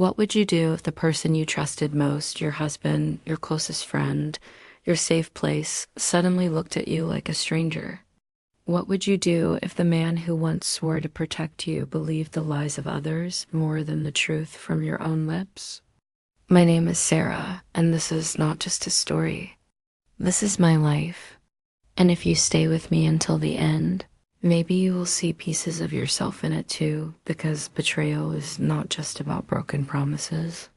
What would you do if the person you trusted most, your husband, your closest friend, your safe place, suddenly looked at you like a stranger? What would you do if the man who once swore to protect you believed the lies of others more than the truth from your own lips? My name is Sarah, and this is not just a story. This is my life. And if you stay with me until the end, maybe you will see pieces of yourself in it too, because betrayal is not just about broken promises.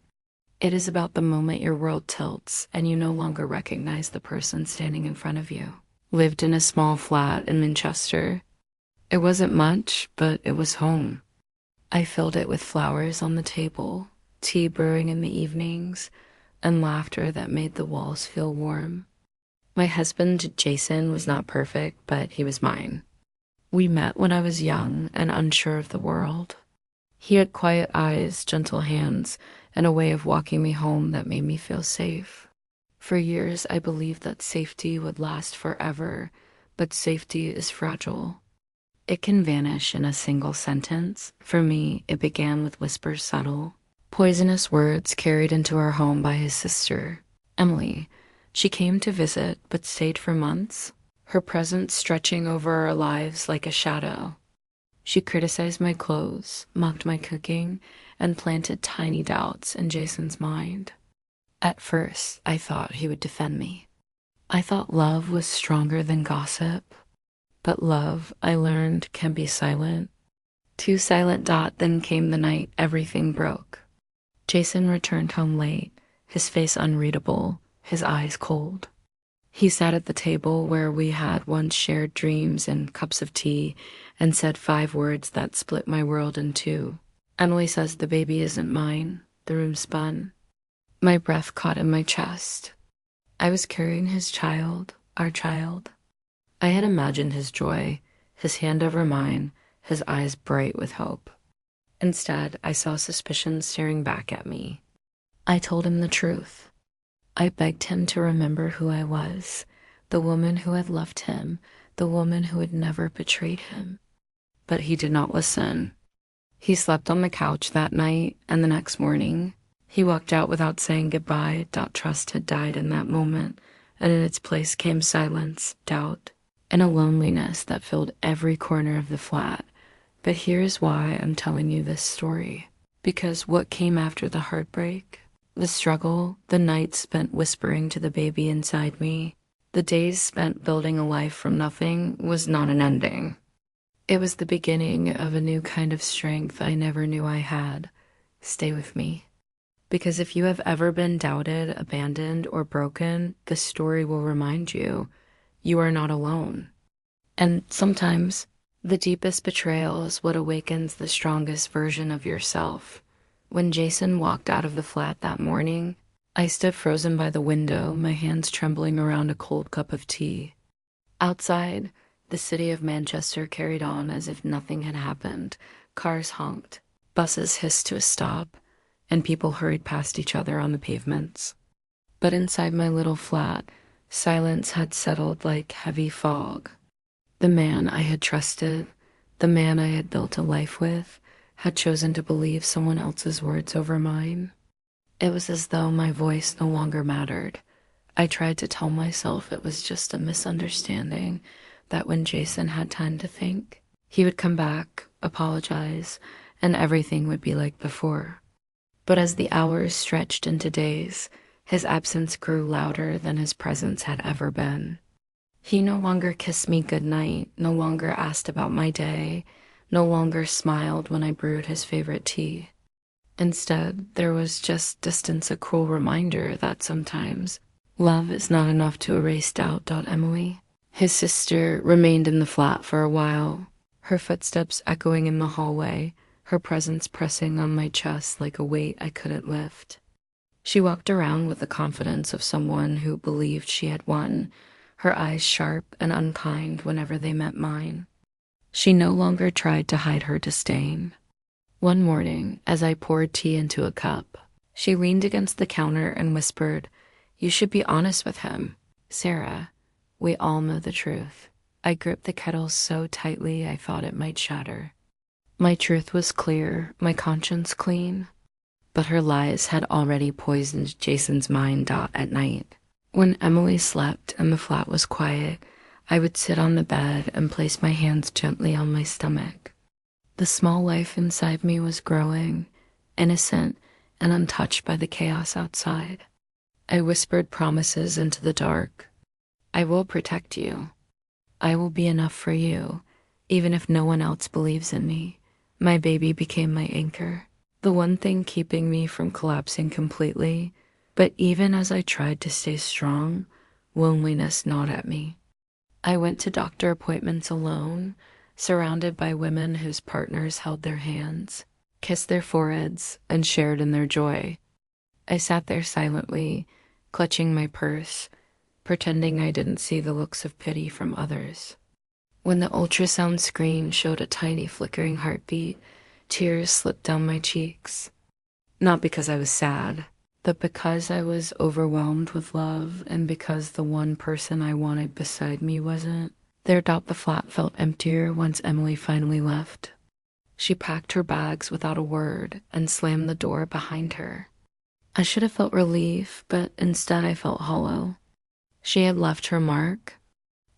It is about the moment your world tilts and you no longer recognize the person standing in front of you. Lived in a small flat in Manchester. It wasn't much, but it was home. I filled it with flowers on the table, tea brewing in the evenings, and laughter that made the walls feel warm. My husband, Jason, was not perfect, but he was mine. We met when I was young and unsure of the world. He had quiet eyes, gentle hands, and a way of walking me home that made me feel safe. For years, I believed that safety would last forever, but safety is fragile. It can vanish in a single sentence. For me, it began with whispers subtle, poisonous words carried into our home by his sister, Emily. She came to visit, but stayed for months, her presence stretching over our lives like a shadow. She criticized my clothes, mocked my cooking, and planted tiny doubts in Jason's mind. At first, I thought he would defend me. I thought love was stronger than gossip. But love, I learned, can be silent. Too silent. Then came the night everything broke. Jason returned home late, his face unreadable, his eyes cold. He sat at the table where we had once shared dreams and cups of tea and said 5 words that split my world in two. Emily says the baby isn't mine. The room spun. My breath caught in my chest. I was carrying his child, our child. I had imagined his joy, his hand over mine, his eyes bright with hope. Instead, I saw suspicion staring back at me. I told him the truth. I begged him to remember who I was, the woman who had loved him, the woman who had never betrayed him. But he did not listen. He slept on the couch that night, and the next morning, he walked out without saying goodbye. Trust had died in that moment, and in its place came silence, doubt, and a loneliness that filled every corner of the flat. But here's why I'm telling you this story. Because what came after the heartbreak, the struggle, the nights spent whispering to the baby inside me, the days spent building a life from nothing, was not an ending. It was the beginning of a new kind of strength I never knew I had. Stay with me. Because if you have ever been doubted, abandoned, or broken, this story will remind you, you are not alone. And sometimes, the deepest betrayal is what awakens the strongest version of yourself. When Jason walked out of the flat that morning, I stood frozen by the window, my hands trembling around a cold cup of tea. Outside, the city of Manchester carried on as if nothing had happened. Cars honked, buses hissed to a stop, and people hurried past each other on the pavements. But inside my little flat, silence had settled like heavy fog. The man I had trusted, the man I had built a life with, had chosen to believe someone else's words over mine. It was as though my voice no longer mattered. I tried to tell myself it was just a misunderstanding, that when Jason had time to think, he would come back, apologize, and everything would be like before. But as the hours stretched into days, his absence grew louder than his presence had ever been. He no longer kissed me goodnight, no longer asked about my day, no longer smiled when I brewed his favorite tea. Instead, there was just distance, a cruel reminder that sometimes love is not enough to erase doubt. Emily. His sister remained in the flat for a while, her footsteps echoing in the hallway, her presence pressing on my chest like a weight I couldn't lift. She walked around with the confidence of someone who believed she had won, her eyes sharp and unkind whenever they met mine. She no longer tried to hide her disdain. One morning, as I poured tea into a cup, she leaned against the counter and whispered, "You should be honest with him. Sarah, we all know the truth." I gripped the kettle so tightly I thought it might shatter. My truth was clear, my conscience clean. but her lies had already poisoned Jason's mind at night. When Emily slept and the flat was quiet, I would sit on the bed and place my hands gently on my stomach. The small life inside me was growing, innocent and untouched by the chaos outside. I whispered promises into the dark. I will protect you. I will be enough for you, even if no one else believes in me. My baby became my anchor, the one thing keeping me from collapsing completely. But even as I tried to stay strong, loneliness gnawed at me. I went to doctor appointments alone, surrounded by women whose partners held their hands, kissed their foreheads, and shared in their joy. I sat there silently, clutching my purse, pretending I didn't see the looks of pity from others. When the ultrasound screen showed a tiny flickering heartbeat, tears slipped down my cheeks. Not because I was sad, but because I was overwhelmed with love and because the one person I wanted beside me wasn't. The flat felt emptier once Emily finally left. She packed her bags without a word and slammed the door behind her. I should have felt relief, but instead I felt hollow. She had left her mark.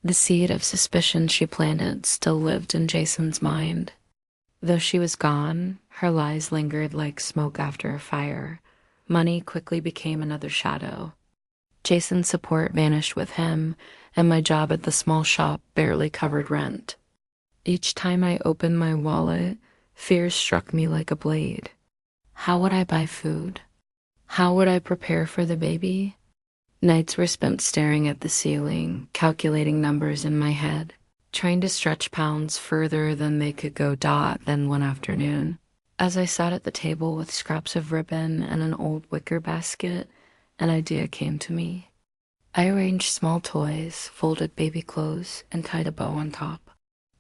The seed of suspicion she planted still lived in Jason's mind. Though she was gone, her lies lingered like smoke after a fire. Money quickly became another shadow. Jason's support vanished with him, and my job at the small shop barely covered rent. Each time I opened my wallet, fear struck me like a blade. How would I buy food? How would I prepare for the baby? Nights were spent staring at the ceiling, calculating numbers in my head, trying to stretch pounds further than they could go. Then one afternoon, as I sat at the table with scraps of ribbon and an old wicker basket, an idea came to me. I arranged small toys, folded baby clothes, and tied a bow on top.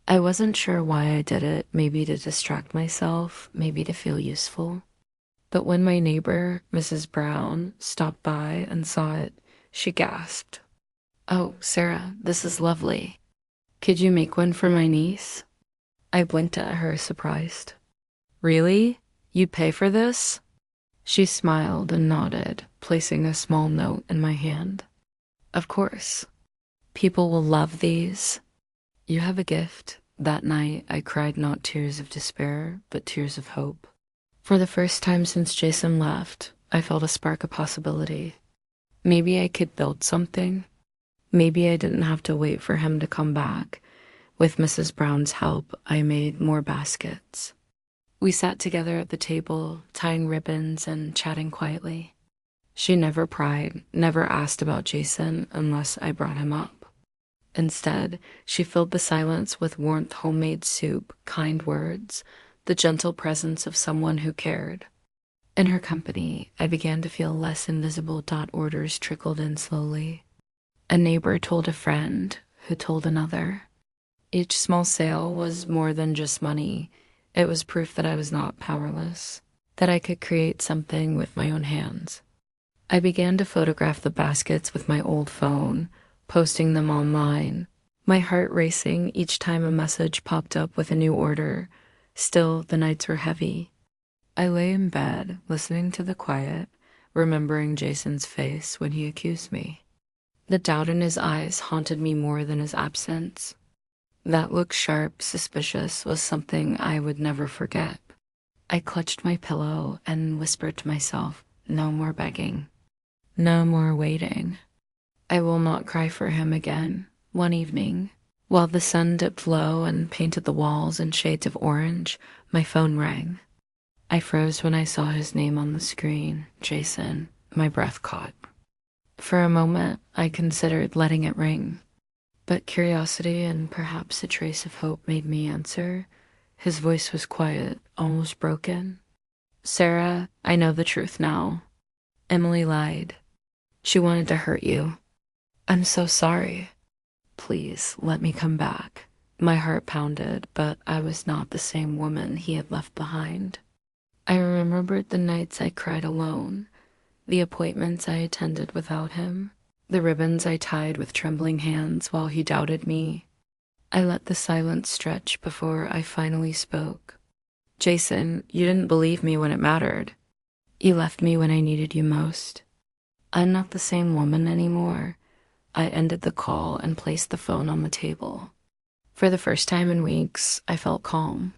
I wasn't sure why I did it, maybe to distract myself, maybe to feel useful. But when my neighbor, Mrs. Brown, stopped by and saw it, she gasped. "Oh, Sarah, this is lovely. Could you make one for my niece?" I blinked at her, surprised. "Really? You'd pay for this?" She smiled and nodded, placing a small note in my hand. "Of course. People will love these. You have a gift." That night, I cried not tears of despair, but tears of hope. For the first time since Jason left, I felt a spark of possibility. Maybe I could build something. Maybe I didn't have to wait for him to come back. With Mrs. Brown's help, I made more baskets. We sat together at the table, tying ribbons and chatting quietly. She never pried, never asked about Jason unless I brought him up. Instead, she filled the silence with warmth, homemade soup, kind words, the gentle presence of someone who cared. In her company, I began to feel less invisible. Orders trickled in slowly. A neighbor told a friend, who told another. Each small sale was more than just money. It was proof that I was not powerless, that I could create something with my own hands. I began to photograph the baskets with my old phone, posting them online, my heart racing each time a message popped up with a new order. Still, the nights were heavy. I lay in bed, listening to the quiet, remembering Jason's face when he accused me. The doubt in his eyes haunted me more than his absence. That look, sharp, suspicious, was something I would never forget. I clutched my pillow and whispered to myself, no more begging. No more waiting. I will not cry for him again. One evening, while the sun dipped low and painted the walls in shades of orange, my phone rang. I froze when I saw his name on the screen, Jason. My breath caught. For a moment, I considered letting it ring. But curiosity and perhaps a trace of hope made me answer. His voice was quiet, almost broken. "Sarah, I know the truth now. Emily lied. She wanted to hurt you. I'm so sorry. Please, let me come back." My heart pounded, but I was not the same woman he had left behind. I remembered the nights I cried alone, the appointments I attended without him, the ribbons I tied with trembling hands while he doubted me. I let the silence stretch before I finally spoke. "Jason, you didn't believe me when it mattered. You left me when I needed you most. I'm not the same woman anymore. I ended the call and placed the phone on the table. For the first time in weeks, I felt calm.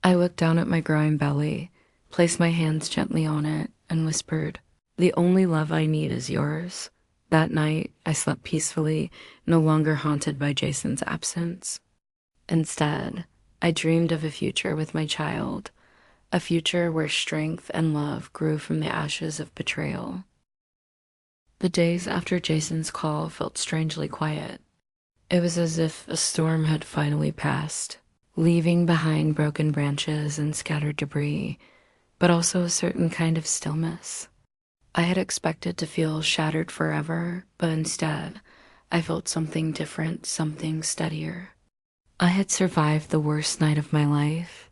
I looked down at my growing belly, placed my hands gently on it, and whispered, "The only love I need is yours." That night, I slept peacefully, no longer haunted by Jason's absence. Instead, I dreamed of a future with my child, a future where strength and love grew from the ashes of betrayal. The days after Jason's call felt strangely quiet. It was as if a storm had finally passed, leaving behind broken branches and scattered debris, but also a certain kind of stillness. I had expected to feel shattered forever, but instead, I felt something different, something steadier. I had survived the worst night of my life.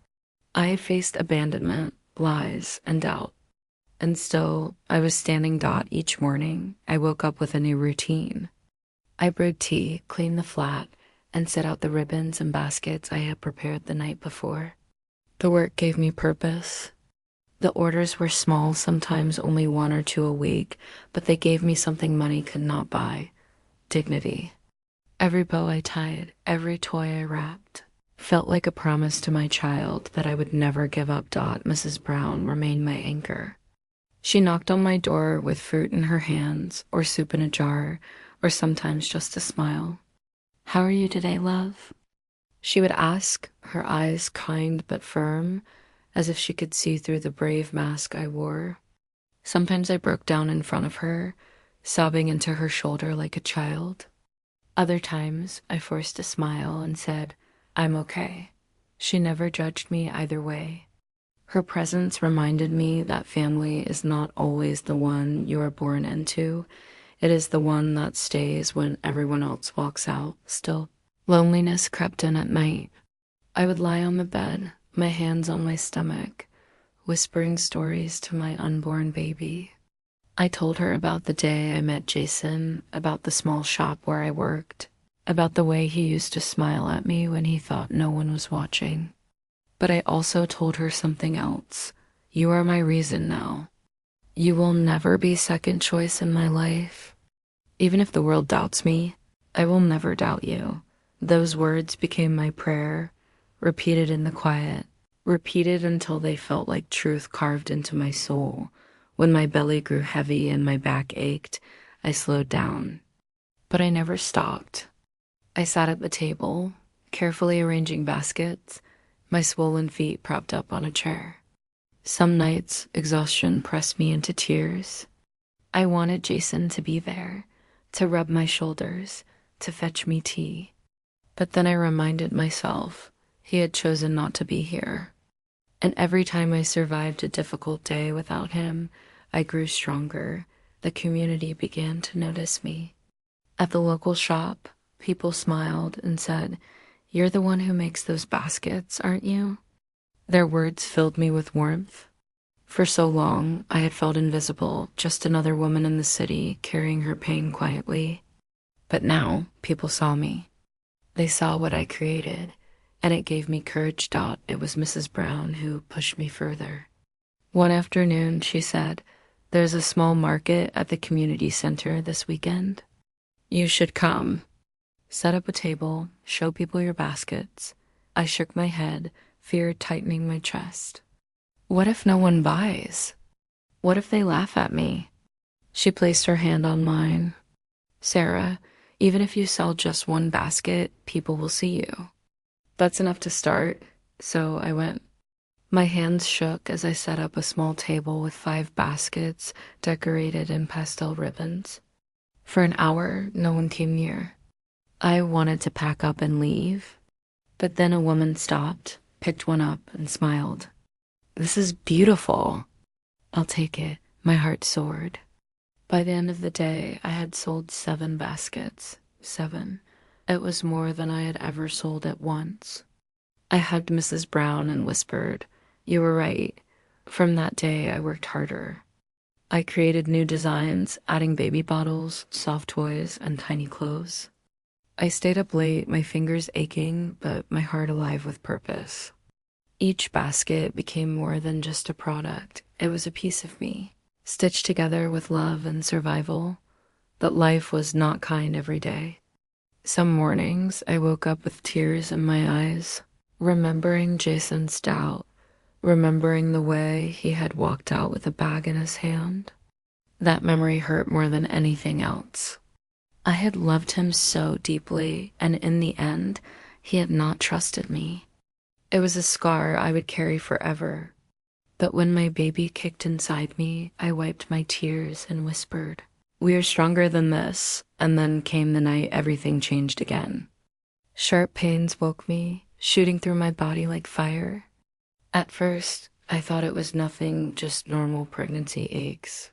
I had faced abandonment, lies, and doubt. And still, I was standing each morning. I woke up with a new routine. I brewed tea, cleaned the flat, and set out the ribbons and baskets I had prepared the night before. The work gave me purpose. The orders were small, sometimes only 1 or 2 a week, but they gave me something money could not buy: dignity. Every bow I tied, every toy I wrapped, felt like a promise to my child that I would never give up. Mrs. Brown remained my anchor. She knocked on my door with fruit in her hands, or soup in a jar, or sometimes just a smile. "How are you today, love?" She would ask, her eyes kind but firm, as if she could see through the brave mask I wore. Sometimes I broke down in front of her, sobbing into her shoulder like a child. Other times, I forced a smile and said, "I'm okay." She never judged me either way. Her presence reminded me that family is not always the one you are born into. It is the one that stays when everyone else walks out. Still, loneliness crept in at night. I would lie on the bed, my hands on my stomach, whispering stories to my unborn baby. I told her about the day I met Jason, about the small shop where I worked, about the way he used to smile at me when he thought no one was watching. But I also told her something else. You are my reason now. You will never be second choice in my life. Even if the world doubts me, I will never doubt you. Those words became my prayer, repeated in the quiet, repeated until they felt like truth carved into my soul. When my belly grew heavy and my back ached, I slowed down. But I never stopped. I sat at the table, carefully arranging baskets, my swollen feet propped up on a chair. Some nights, exhaustion pressed me into tears. I wanted Jason to be there, to rub my shoulders, to fetch me tea. But then I reminded myself he had chosen not to be here. And every time I survived a difficult day without him, I grew stronger. The community began to notice me. At the local shop, people smiled and said, "You're the one who makes those baskets, aren't you?" Their words filled me with warmth. For so long, I had felt invisible, just another woman in the city carrying her pain quietly. But now, people saw me. They saw what I created, and it gave me courage. It was Mrs. Brown who pushed me further. One afternoon, she said, "There's a small market at the community center this weekend. You should come. Set up a table, show people your baskets." I shook my head, fear tightening my chest. What if no one buys? What if they laugh at me? She placed her hand on mine. "Sarah, even if you sell just one basket, people will see you." That's enough to start, so I went. My hands shook as I set up a small table with 5 baskets decorated in pastel ribbons. For an hour, no one came near. I wanted to pack up and leave, but then a woman stopped, picked one up, and smiled. "This is beautiful." "I'll take it." My heart soared. By the end of the day, I had sold 7 baskets. 7. It was more than I had ever sold at once. I hugged Mrs. Brown and whispered, "You were right." From that day, I worked harder. I created new designs, adding baby bottles, soft toys, and tiny clothes. I stayed up late, my fingers aching, but my heart alive with purpose. Each basket became more than just a product. It was a piece of me, stitched together with love and survival. But life was not kind every day. Some mornings I woke up with tears in my eyes, remembering Jason's doubt, remembering the way he had walked out with a bag in his hand. That memory hurt more than anything else. I had loved him so deeply, and in the end, he had not trusted me. It was a scar I would carry forever. But when my baby kicked inside me, I wiped my tears and whispered, "We are stronger than this." And then came the night everything changed again. Sharp pains woke me, shooting through my body like fire. At first, I thought it was nothing, just normal pregnancy aches.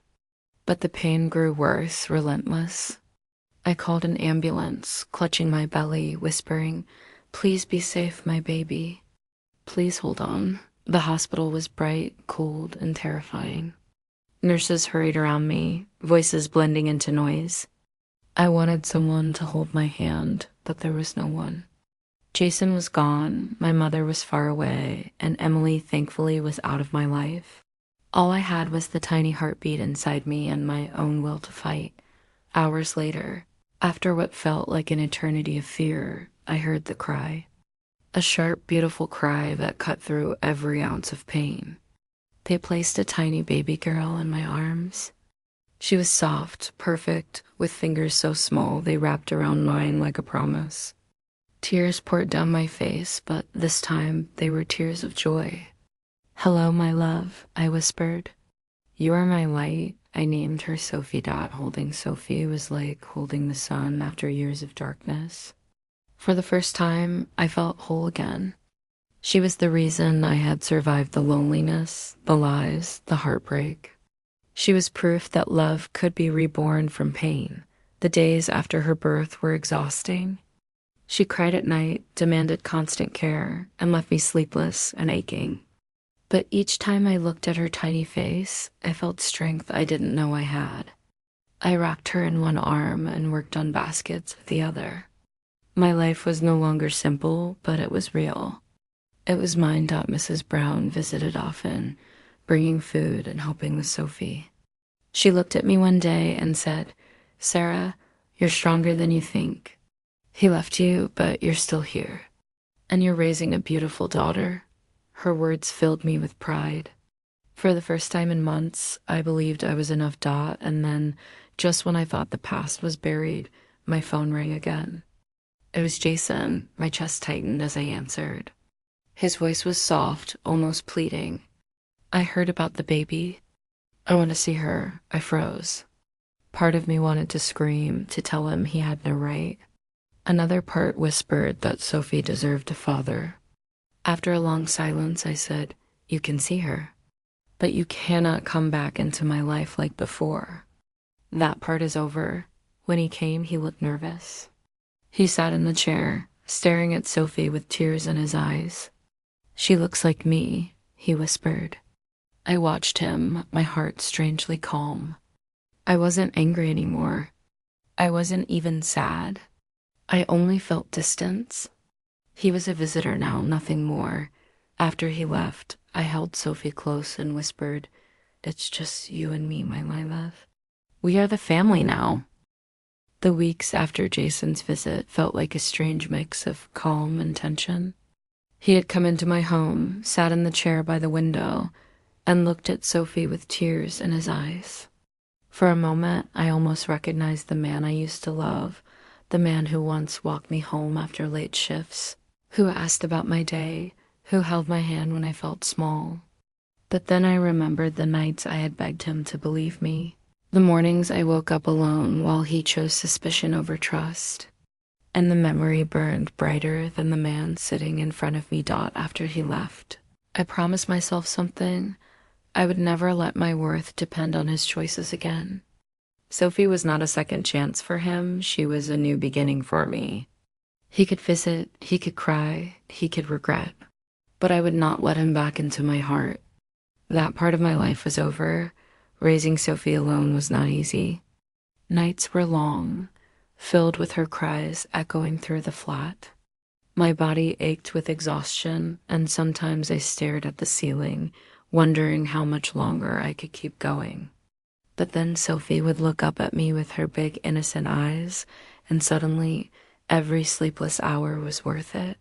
But the pain grew worse, relentless. I called an ambulance, clutching my belly, whispering, "Please be safe, my baby. Please hold on." The hospital was bright, cold, and terrifying. Nurses hurried around me, voices blending into noise. I wanted someone to hold my hand, but there was no one. Jason was gone, my mother was far away, and Emily thankfully was out of my life. All I had was the tiny heartbeat inside me and my own will to fight. Hours later, after what felt like an eternity of fear, I heard the cry. A sharp, beautiful cry that cut through every ounce of pain. They placed a tiny baby girl in my arms. She was soft, perfect, with fingers so small they wrapped around mine like a promise. Tears poured down my face, but this time they were tears of joy. "Hello, my love," I whispered. "You are my light." I named her Sophie. Holding Sophie was like holding the sun after years of darkness. For the first time, I felt whole again. She was the reason I had survived the loneliness, the lies, the heartbreak. She was proof that love could be reborn from pain. The days after her birth were exhausting. She cried at night, demanded constant care, and left me sleepless and aching. But each time I looked at her tiny face, I felt strength I didn't know I had. I rocked her in one arm and worked on baskets with the other. My life was no longer simple, but it was real. It was mine. Mrs. Brown visited often, bringing food and helping with Sophie. She looked at me one day and said, "Sarah, you're stronger than you think. He left you, but you're still here. And you're raising a beautiful daughter." Her words filled me with pride. For the first time in months, I believed I was enough. And then, just when I thought the past was buried, my phone rang again. It was Jason. My chest tightened as I answered. His voice was soft, almost pleading. "I heard about the baby. I want to see her." I froze. Part of me wanted to scream, to tell him he had no right. Another part whispered that Sophie deserved a father. After a long silence, I said, "You can see her, but you cannot come back into my life like before. That part is over." When he came, he looked nervous. He sat in the chair, staring at Sophie with tears in his eyes. "She looks like me," he whispered. I watched him, my heart strangely calm. I wasn't angry anymore. I wasn't even sad. I only felt distance. He was a visitor now, nothing more. After he left, I held Sophie close and whispered, "It's just you and me, my love. We are the family now." The weeks after Jason's visit felt like a strange mix of calm and tension. He had come into my home, sat in the chair by the window, and looked at Sophie with tears in his eyes. For a moment, I almost recognized the man I used to love, the man who once walked me home after late shifts, who asked about my day, who held my hand when I felt small. But then I remembered the nights I had begged him to believe me, the mornings I woke up alone while he chose suspicion over trust. And the memory burned brighter than the man sitting in front of me. After he left, I promised myself something. I would never let my worth depend on his choices again. Sophie was not a second chance for him. She was a new beginning for me. He could visit, he could cry, he could regret, but I would not let him back into my heart. That part of my life was over. Raising Sophie alone was not easy. Nights were long, filled with her cries echoing through the flat. My body ached with exhaustion, and sometimes I stared at the ceiling, wondering how much longer I could keep going. But then Sophie would look up at me with her big innocent eyes, and suddenly every sleepless hour was worth it.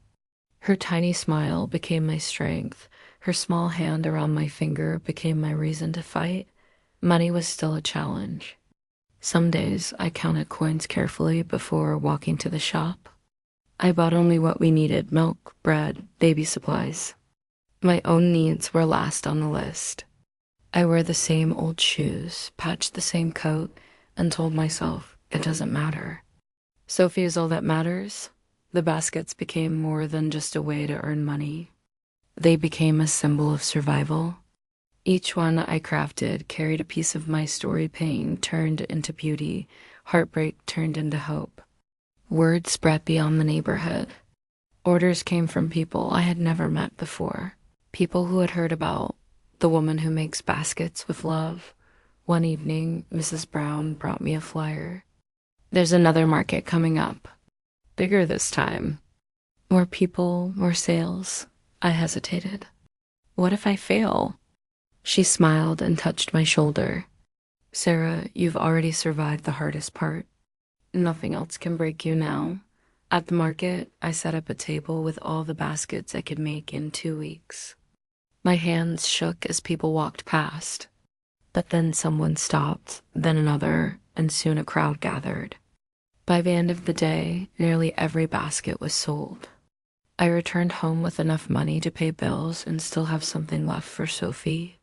Her tiny smile became my strength. Her small hand around my finger became my reason to fight. Money was still a challenge. Some days I counted coins carefully before walking to the shop. I bought only what we needed: milk, bread, baby supplies. My own needs were last on the list. I wore the same old shoes, patched the same coat, and told myself it doesn't matter. Sophie is all that matters. The baskets became more than just a way to earn money. They became a symbol of survival. Each one I crafted carried a piece of my story: pain turned into beauty, heartbreak turned into hope. Word spread beyond the neighborhood. Orders came from people I had never met before, people who had heard about the woman who makes baskets with love. One evening, Mrs. Brown brought me a flyer. "There's another market coming up. Bigger this time. More people, more sales." I hesitated. What if I fail? She smiled and touched my shoulder. "Sarah, you've already survived the hardest part. Nothing else can break you now." At the market, I set up a table with all the baskets I could make in 2 weeks. My hands shook as people walked past. But then someone stopped, then another, and soon a crowd gathered. By the end of the day, nearly every basket was sold. I returned home with enough money to pay bills and still have something left for Sophie.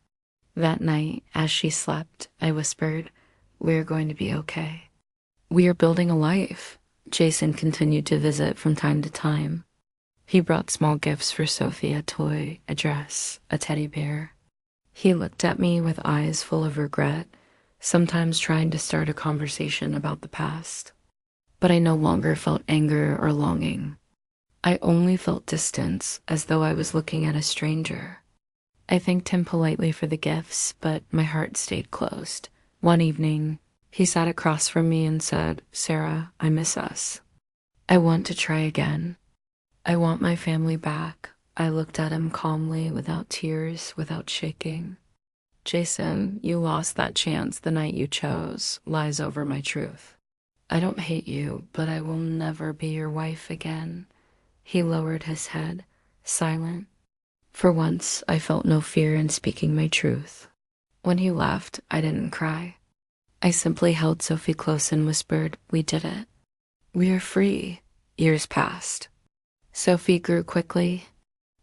That night, as she slept, I whispered, "We're going to be okay." "We are building a life." Jason continued to visit from time to time. He brought small gifts for Sophie: a toy, a dress, a teddy bear. He looked at me with eyes full of regret, sometimes trying to start a conversation about the past. But I no longer felt anger or longing. I only felt distance, as though I was looking at a stranger. I thanked him politely for the gifts, but my heart stayed closed. One evening, he sat across from me and said, "Sarah, I miss us. I want to try again. I want my family back." I looked at him calmly, without tears, without shaking. "Jason, you lost that chance the night you chose lies over my truth. I don't hate you, but I will never be your wife again." He lowered his head, silent. For once, I felt no fear in speaking my truth. When he left, I didn't cry. I simply held Sophie close and whispered, "We did it. We are free." Years passed. Sophie grew quickly.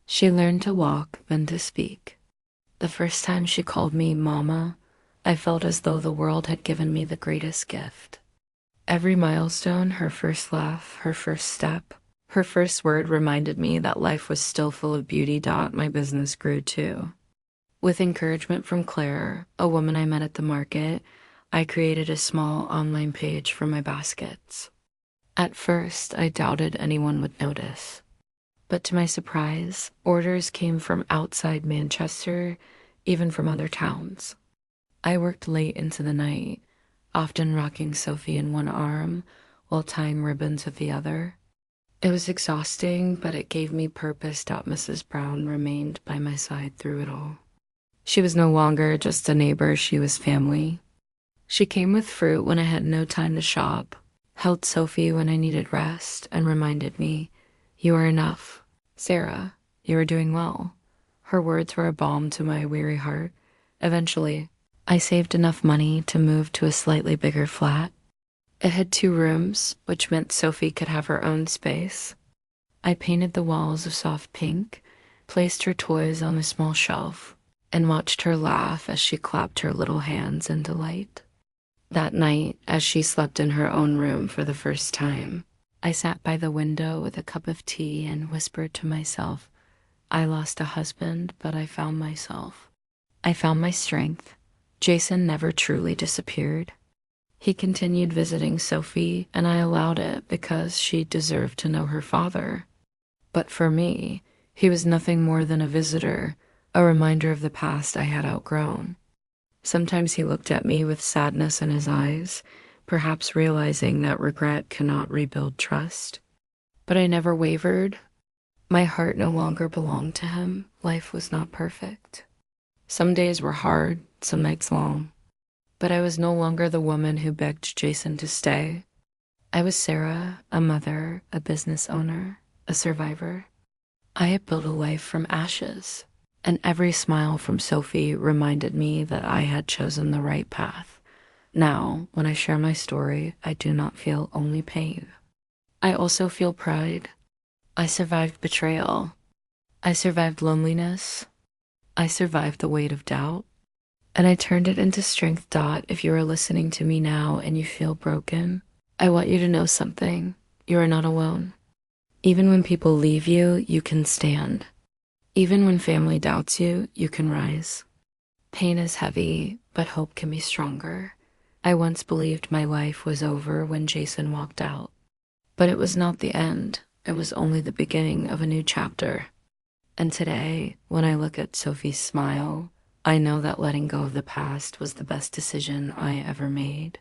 She learned to walk, then to speak. The first time she called me Mama, I felt as though the world had given me the greatest gift. Every milestone, her first laugh, her first step, her first word reminded me that life was still full of beauty. My business grew too. With encouragement from Claire, a woman I met at the market, I created a small online page for my baskets. At first, I doubted anyone would notice. But to my surprise, orders came from outside Manchester, even from other towns. I worked late into the night, often rocking Sophie in one arm while tying ribbons with the other. It was exhausting, but it gave me purpose. Mrs. Brown remained by my side through it all. She was no longer just a neighbor, she was family. She came with fruit when I had no time to shop, held Sophie when I needed rest, and reminded me, "You are enough. Sarah, you are doing well." Her words were a balm to my weary heart. Eventually, I saved enough money to move to a slightly bigger flat. It had 2 rooms, which meant Sophie could have her own space. I painted the walls a soft pink, placed her toys on a small shelf, and watched her laugh as she clapped her little hands in delight. That night, as she slept in her own room for the first time, I sat by the window with a cup of tea and whispered to myself, "I lost a husband, but I found myself. I found my strength." Jason never truly disappeared. He continued visiting Sophie, and I allowed it because she deserved to know her father. But for me, he was nothing more than a visitor, a reminder of the past I had outgrown. Sometimes he looked at me with sadness in his eyes, perhaps realizing that regret cannot rebuild trust. But I never wavered. My heart no longer belonged to him. Life was not perfect. Some days were hard, some nights long. But I was no longer the woman who begged Jason to stay. I was Sarah, a mother, a business owner, a survivor. I had built a life from ashes, and every smile from Sophie reminded me that I had chosen the right path. Now, when I share my story, I do not feel only pain. I also feel pride. I survived betrayal. I survived loneliness. I survived the weight of doubt. And I turned it into strength. If you are listening to me now and you feel broken, I want you to know something. You are not alone. Even when people leave you, you can stand. Even when family doubts you, you can rise. Pain is heavy, but hope can be stronger. I once believed my life was over when Jason walked out. But it was not the end. It was only the beginning of a new chapter. And today, when I look at Sophie's smile, I know that letting go of the past was the best decision I ever made.